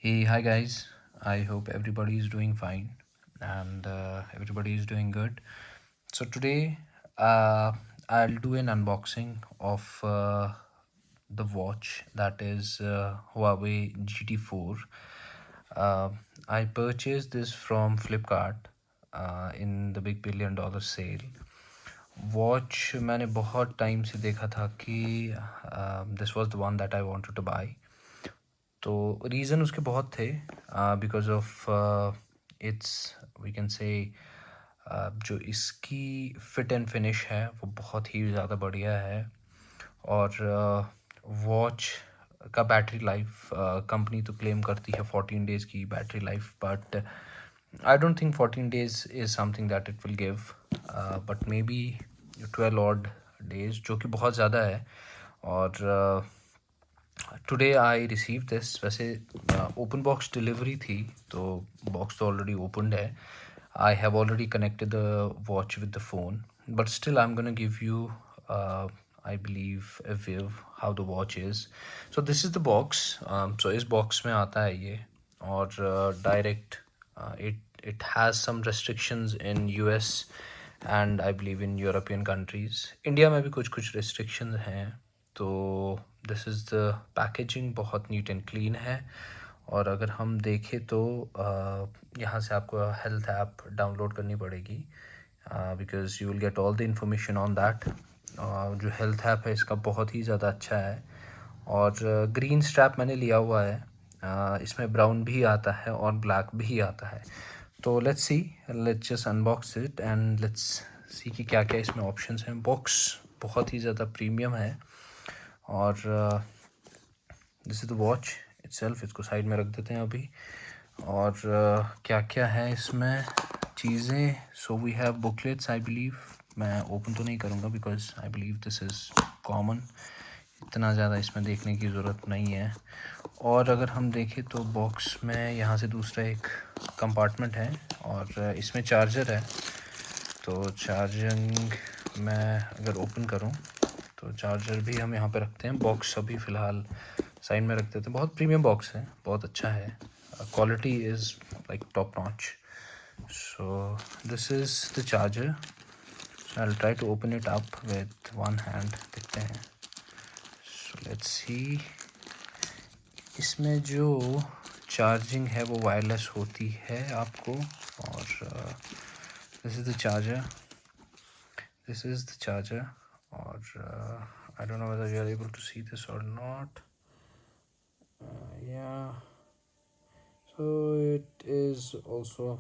Hey, hi guys. I hope everybody is doing fine and everybody is doing good. So, today I'll do an unboxing of the watch that is Huawei GT4. Uh, I purchased this from Flipkart in the big $1 billion sale. Watch मैंने बहुत time से देखा था कि this was the one that I wanted to buy तो reason उसके बहुत थे because of its we can say जो इसकी फिट एंड फिनिश है वो बहुत ही ज़्यादा बढ़िया है और वॉच का बैटरी लाइफ कंपनी तो क्लेम करती है 14 डेज़ की battery life but I don't think 14 days is something that it will give but may be 12 odd days जो कि बहुत ज़्यादा है और टुडे आई रिसीव दिस वैसे ओपन बॉक्स डिलीवरी थी तो बॉक्स तो ऑलरेडी ओपनड है I have already connected the watch with the phone but still I am gonna give you I believe a view how the watch is. So this is the box. So इस box में आता है ये और direct it has some restrictions in US and I believe in European countries. India में भी कुछ कुछ restrictions हैं तो दिस इज़ द पैकेजिंग बहुत नीट एंड क्लीन है और अगर हम देखें तो यहाँ से आपको हेल्थ ऐप डाउनलोड करनी पड़ेगी because you will get all the information on that जो हेल्थ ऐप है इसका बहुत ही ज़्यादा अच्छा है और ग्रीन स्ट्रैप मैंने लिया हुआ है इसमें ब्राउन भी आता है और ब्लैक भी आता है तो let's just unbox it and let's see कि क्या क्या इसमें ऑप्शंस हैं बॉक्स बहुत ही ज़्यादा प्रीमियम है और this is the watch itself इसको साइड में रख देते हैं अभी और क्या क्या है इसमें चीज़ें so we have booklets I believe मैं ओपन तो नहीं करूँगा because I believe this is common इतना ज़्यादा इसमें देखने की ज़रूरत नहीं है और अगर हम देखें तो बॉक्स में यहाँ से दूसरा एक कंपार्टमेंट है और इसमें चार्जर है तो चार्जिंग मैं अगर ओपन करूँ तो चार्जर भी हम यहाँ पे रखते हैं बॉक्स अभी फ़िलहाल साइड में रख देते हैं बहुत प्रीमियम बॉक्स है बहुत अच्छा है quality is like top notch so this is the charger I will try to open it up with one hand देखते हैं सो लेट्स सी इसमें जो चार्जिंग है वो वायरलेस होती है आपको और this is the charger this is the charger or I don't know whether you are able to see this or not yeah so it is also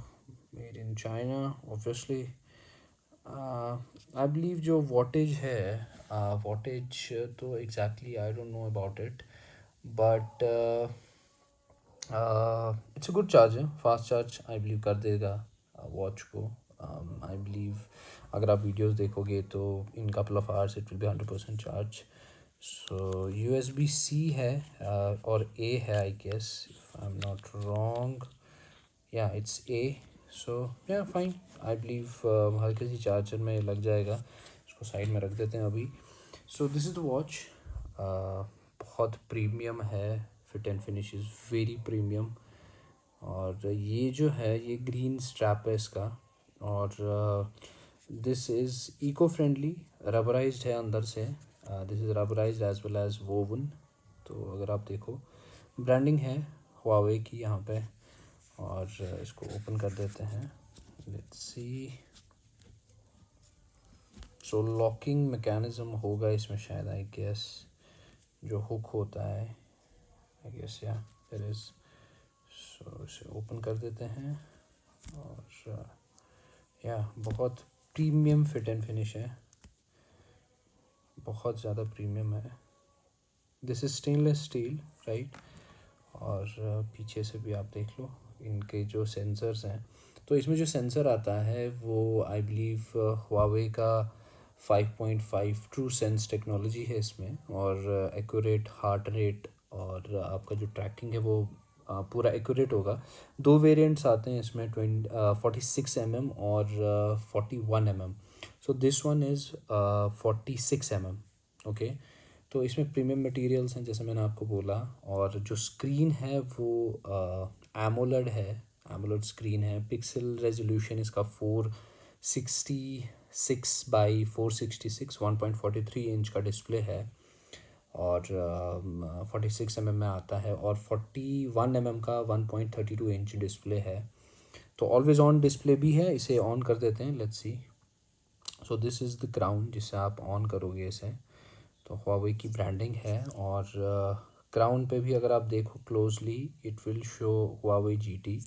made in China obviously I believe जो wattage है wattage तो exactly I don't know about it but it's a good charger fast charge I believe कर देगा watch को I believe अगर आप videos देखोगे तो in couple of hours it will be 100% charge so USB-C है और A है I guess if I am not wrong yeah it's A so yeah fine I believe हर किसी चार्जर में लग जाएगा इसको साइड में रख देते हैं अभी सो दिस इज़ द वॉच बहुत प्रीमियम है fit and finish is very premium और ये जो है ये ग्रीन स्ट्रैप है इसका और this is eco friendly rubberised है अंदर से this is rubberised as well as woven तो अगर आप देखो ब्रांडिंग है हुआवे की यहाँ पे और इसको ओपन कर देते हैं let's see so locking mechanism होगा इसमें शायद आई गेस जो हुक होता है आई गेस या देयर इज़ सो इसे ओपन कर देते हैं और या बहुत प्रीमियम फिट एंड फिनिश है बहुत ज़्यादा प्रीमियम है this is stainless steel right और पीछे से भी आप देख लो इनके जो सेंसर्स हैं तो इसमें जो सेंसर आता है वो आई बिलीव हुआवे का 5.5 ट्रू सेंस टेक्नोलॉजी है इसमें और एक्यूरेट हार्ट रेट और आपका जो ट्रैकिंग है वो पूरा एक्यूरेट होगा दो वेरिएंट्स आते हैं इसमें 46 mm और 41 mm so this one is 46 mm okay तो इसमें प्रीमियम मटेरियल्स हैं जैसे मैंने आपको बोला, और जो स्क्रीन है वो एमोलेड है, एमोलेड स्क्रीन है। पिक्सल रेजोल्यूशन इसका 466 बाई 466 1.43 इंच का डिस्प्ले है, और 46 mm में आता है, और 41 mm का 1.32 इंच डिस्प्ले है। तो ऑलवेज ऑन डिस्प्ले भी है। इसे ऑन कर देते हैं, let's see. So this is the crown जिससे आप ऑन करोगे इसे। तो Huawei की ब्रांडिंग है, और क्राउन पे भी अगर आप देखो closely it will show Huawei GT।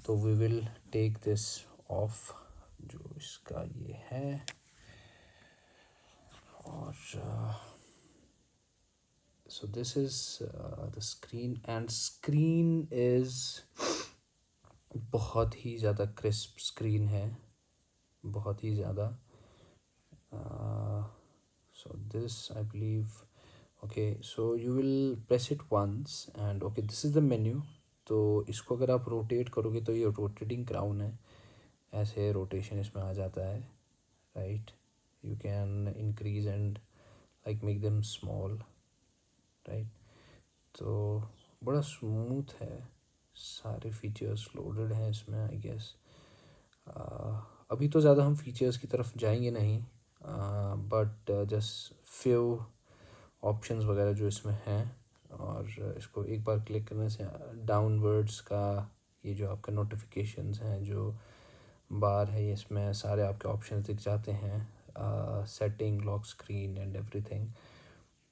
तो we will take this off, जो इसका ये है, और so this is the screen, and screen is बहुत ही ज़्यादा क्रिस्प स्क्रीन है, बहुत ही ज़्यादा। So this I believe, okay, so you will press it once and okay, this is the menu। तो इसको अगर आप रोटेट करोगे तो ये रोटेटिंग क्राउन है, ऐसे रोटेशन इसमें आ जाता है, right. You can increase and like make them small, right. तो बड़ा स्मूथ है, सारे फीचर्स लोडेड हैं इसमें आई गेस। अभी तो ज़्यादा हम फीचर्स की तरफ जाएंगे नहीं, बट जस्ट फ्यू ऑप्शंस वगैरह जो इसमें हैं, और इसको एक बार क्लिक करने से डाउनवर्ड्स का ये जो आपका नोटिफिकेशंस हैं जो बार है, ये इसमें सारे आपके ऑप्शंस दिख जाते हैं, setting, lock screen and everything.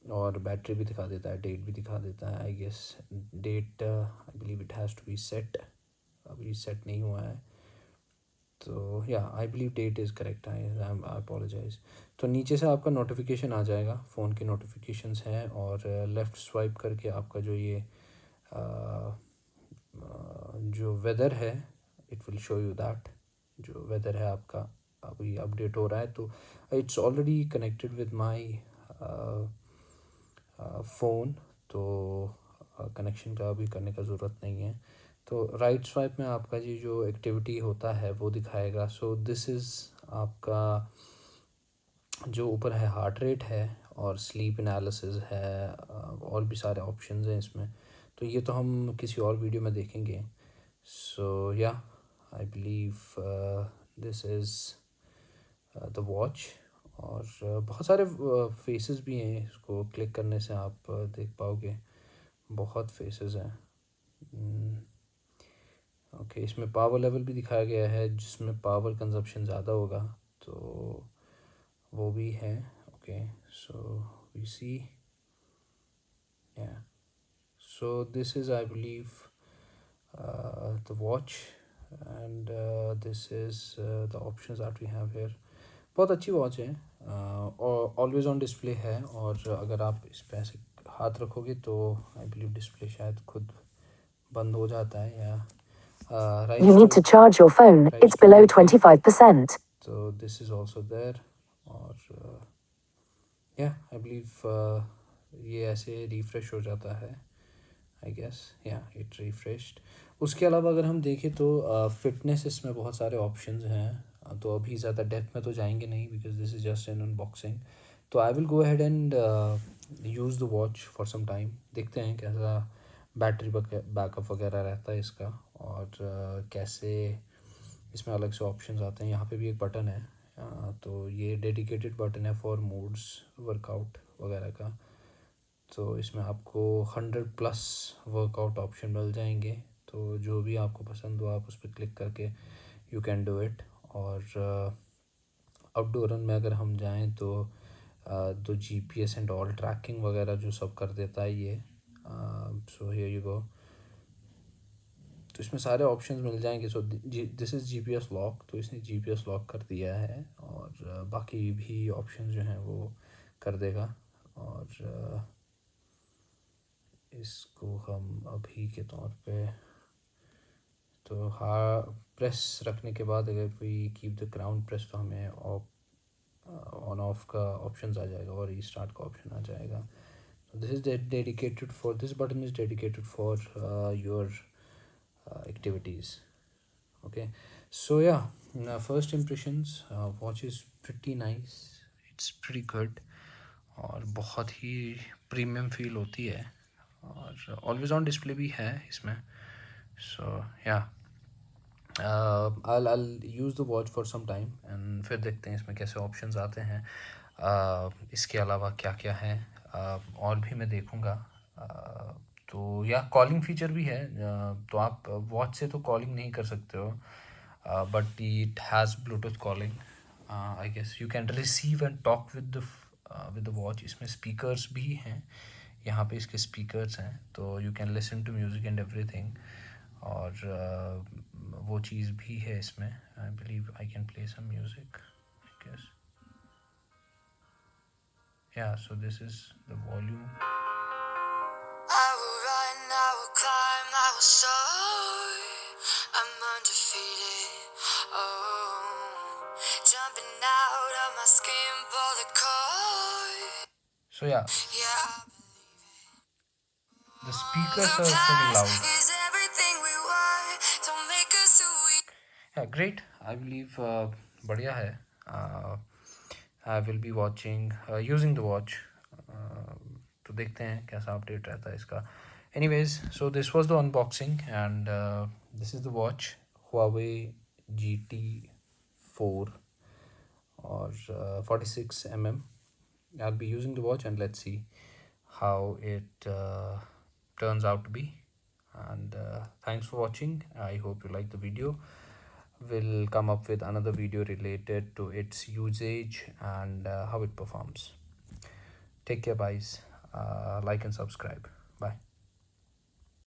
और बैटरी भी दिखा देता है, डेट भी दिखा देता है I guess. Date I believe it has to be set, अभी सेट नहीं हुआ है। तो yeah I believe date is correct, I apologise. तो नीचे से आपका नोटिफिकेशन आ जाएगा, फ़ोन के नोटिफिकेशंस हैं, और लेफ़्ट स्वाइप करके आपका जो ये जो वेदर है it will show you that, जो वेदर है आपका अभी अपडेट हो रहा है। तो it's already connected with my phone, तो कनेक्शन का अभी करने का ज़रूरत नहीं है। तो राइट स्वाइप में आपका जी जो एक्टिविटी होता है वो दिखाएगा। सो दिस इज़ आपका जो ऊपर है हार्ट रेट है, और स्लीप एनालिसिस है, और भी सारे ऑप्शंस हैं इसमें। तो ये तो हम किसी और वीडियो में देखेंगे। सो या I believe this is the watch, और बहुत सारे फेसेस भी हैं, इसको क्लिक करने से आप देख पाओगे, बहुत फेसेस हैं। ओके, इसमें पावर लेवल भी दिखाया गया है, जिसमें पावर कंजप्शन ज़्यादा होगा तो वो भी है। Okay, so we see, yeah so this is I believe the watch, and this is the options that we have here. बहुत अच्छी वॉच है, और ऑलवेज ऑन डिस्प्ले है, और अगर आप इस पे ऐसे हाथ रखोगे तो आई बिलीव डिस्प्ले शायद खुद बंद हो जाता है, या You need to charge your phone. It's below 25%. तो दिस इज़ ऑल्सो देयर, और या आई बिलीव ये ऐसे रिफ़्रेश हो जाता है आई गेस, या इट रिफ्रेश्ड। उसके अलावा अगर हम देखें तो फिटनेस इसमें बहुत सारे ऑप्शंस हैं, तो अभी ज़्यादा डेप्थ में तो जाएंगे नहीं because this is just an unboxing. तो I will go ahead and use the watch for some time, देखते हैं कैसा बैटरी बैकअप वगैरह रहता है इसका, और कैसे इसमें अलग से ऑप्शंस आते हैं। यहाँ पे भी एक बटन है, तो ये डेडिकेटेड बटन है फॉर मूड्स वर्कआउट वगैरह का। तो इसमें आपको 100+ वर्कआउट ऑप्शन मिल जाएंगे, तो जो भी आपको पसंद हो आप उस पर क्लिक करके यू कैन डू इट। और आउटडोर में अगर हम जाएं तो GPS एंड ऑल ट्रैकिंग वगैरह जो सब कर देता है ये। सो हियर यू गो, तो इसमें सारे ऑप्शंस मिल जाएंगे। सो दिस इज़ GPS लॉक, तो इसने GPS लॉक कर दिया है, और बाकी भी ऑप्शंस जो हैं वो कर देगा। और इसको हम अभी के तौर पे तो हाँ, प्रेस रखने के बाद अगर कोई कीप द क्राउन प्रेस तो हमें ऑन ऑफ का ऑप्शंस आ जाएगा, और रीस्टार्ट का ऑप्शन आ जाएगा। This is dedicated for, this button is dedicated for your activities. Okay, so yeah, first impressions, watch is pretty nice, it's pretty good, और बहुत ही premium feel होती है, और ऑलवेज ऑन डिस्प्ले भी है इसमें. सो या I'll use the watch for some time and फिर देखते हैं इसमें कैसे ऑप्शंस आते हैं. इसके अलावा क्या क्या है और भी मैं देखूँगा. तो या कॉलिंग फीचर भी है. तो आप वॉच से तो कॉलिंग नहीं कर सकते हो, but it has Bluetooth calling. I guess you can receive and talk with the watch. इसमें स्पीकर्स भी हैं, यहाँ पे इसके स्पीकर्स हैं, तो you can listen to music and everything. और वो चीज़ भी है इसमें. I believe I can play some music, I guess. Yeah, so this is the volume. I will run, I will climb, I will soar. I'm undefeated. Oh, jumping out of my skin, pull the cord. So yeah, Yeah, the speakers are pretty loud. is everything we want. Don't make us who we. Yeah, great. I believe बढ़िया है. I will be watching using the watch. तो देखते हैं कैसा update रहता है इसका. Anyways, so this was the unboxing, and this is the watch, Huawei GT4 or 46 mm. I'll be using the watch and let's see how it turns out to be. And thanks for watching. I hope you liked the video. We'll come up with another video related to its usage and how it performs. Take care, guys. Like and subscribe. Bye.